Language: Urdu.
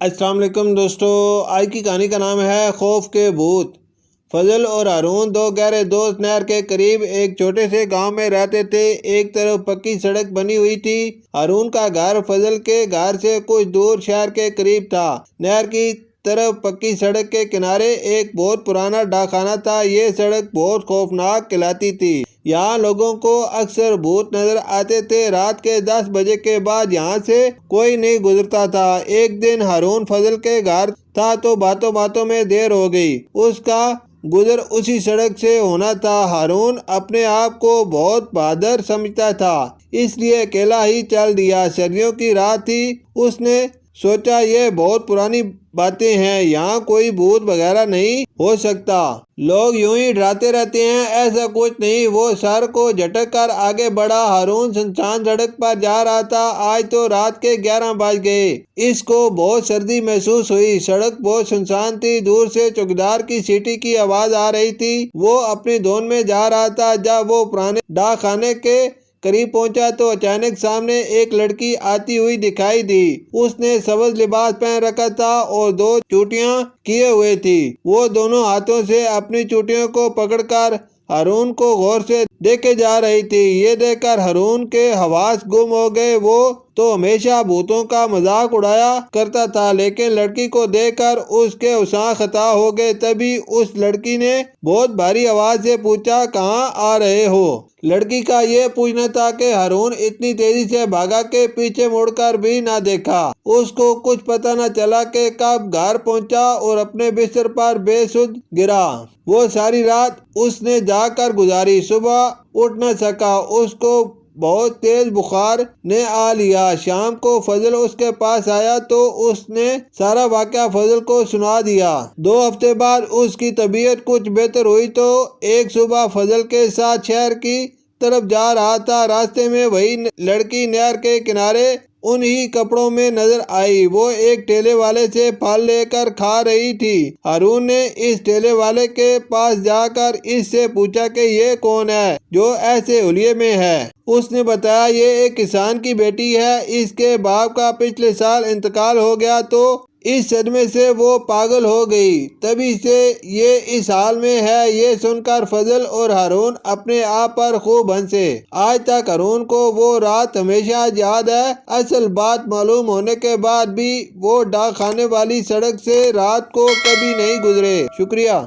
السلام علیکم دوستو، آج کی کہانی کا نام ہے خوف کے بھوت۔ فضل اور ہارون دو گہرے دوست نہر کے قریب ایک چھوٹے سے گاؤں میں رہتے تھے۔ ایک طرف پکی سڑک بنی ہوئی تھی۔ ہارون کا گھر فضل کے گھر سے کچھ دور شہر کے قریب تھا۔ نہر کی طرف پکی سڑک کے کنارے ایک بہت پرانا ڈاک خانہ تھا۔ یہ سڑک بہت خوفناک کہلاتی تھی۔ یہاں لوگوں کو اکثر بھوت نظر آتے تھے۔ رات کے 10 بجے کے بعد یہاں سے کوئی نہیں گزرتا تھا۔ ایک دن ہارون فضل کے گھر تھا تو باتوں باتوں میں دیر ہو گئی۔ اس کا گزر اسی سڑک سے ہونا تھا۔ ہارون اپنے آپ کو بہت بہادر سمجھتا تھا، اس لیے اکیلا ہی چل دیا۔ سردیوں کی رات تھی۔ اس نے سوچا یہ بہت پرانی باتیں ہیں، یہاں کوئی بھوت وغیرہ نہیں ہو سکتا۔ لوگ یوں ہی ڈراتے رہتے ہیں، ایسا کچھ نہیں۔ وہ سر کو جھٹک کر آگے بڑھا۔ ہارون سنسان سڑک پر جا رہا تھا۔ آج تو رات کے 11 بج گئے۔ اس کو بہت سردی محسوس ہوئی۔ سڑک بہت سنسان تھی۔ دور سے چوکیدار کی سیٹی کی آواز آ رہی تھی۔ وہ اپنی دھن میں جا رہا تھا۔ جب وہ پرانے ڈاک خانے کے قریب پہنچا تو اچانک سامنے ایک لڑکی آتی ہوئی دکھائی دی۔ اس نے سبز لباس پہن رکھا تھا اور 2 چوٹیاں کیے ہوئے تھی۔ وہ دونوں ہاتھوں سے اپنی چوٹیوں کو پکڑ کر ہارون کو غور سے دیکھے جا رہی تھی۔ یہ دیکھ کر ہارون کے حواس گم ہو گئے۔ وہ تو ہمیشہ بھوتوں کا مذاق اڑایا کرتا تھا، لیکن لڑکی کو دیکھ کر اس کے ہوشاں خطا ہو گئے۔ تبھی اس لڑکی نے بہت بھاری آواز سے پوچھا، کہاں آ رہے ہو؟ لڑکی کا یہ پوچھنا تھا کہ ہارون اتنی تیزی سے بھاگا کہ پیچھے مڑ کر بھی نہ دیکھا۔ اس کو کچھ پتہ نہ چلا کہ کب گھر پہنچا اور اپنے بستر پر بے سدھ گرا۔ وہ ساری رات اس نے جاگ کر گزاری۔ صبح اٹھ نہ سکا۔ اس کو بہت تیز بخار نے آ لیا۔ شام کو فضل اس کے پاس آیا تو اس نے سارا واقعہ فضل کو سنا دیا۔ 2 ہفتے بعد اس کی طبیعت کچھ بہتر ہوئی تو ایک صبح فضل کے ساتھ شہر کی طرف جا رہا تھا۔ راستے میں وہی لڑکی نہر کے کنارے انہی کپڑوں میں نظر آئی۔ وہ ایک ٹھیلے والے سے پھل لے کر کھا رہی تھی۔ ہارون نے اس ٹھیلے والے کے پاس جا کر اس سے پوچھا کہ یہ کون ہے جو ایسے حلیے میں ہے؟ اس نے بتایا یہ ایک کسان کی بیٹی ہے۔ اس کے باپ کا پچھلے سال انتقال ہو گیا تو اس صدمے سے وہ پاگل ہو گئی، تبھی سے یہ اس حال میں ہے۔ یہ سن کر فضل اور ہارون اپنے آپ پر خوب ہنسے۔ آج تک ہارون کو وہ رات ہمیشہ یاد ہے۔ اصل بات معلوم ہونے کے بعد بھی وہ ڈاک خانے والی سڑک سے رات کو کبھی نہیں گزرے۔ شکریہ۔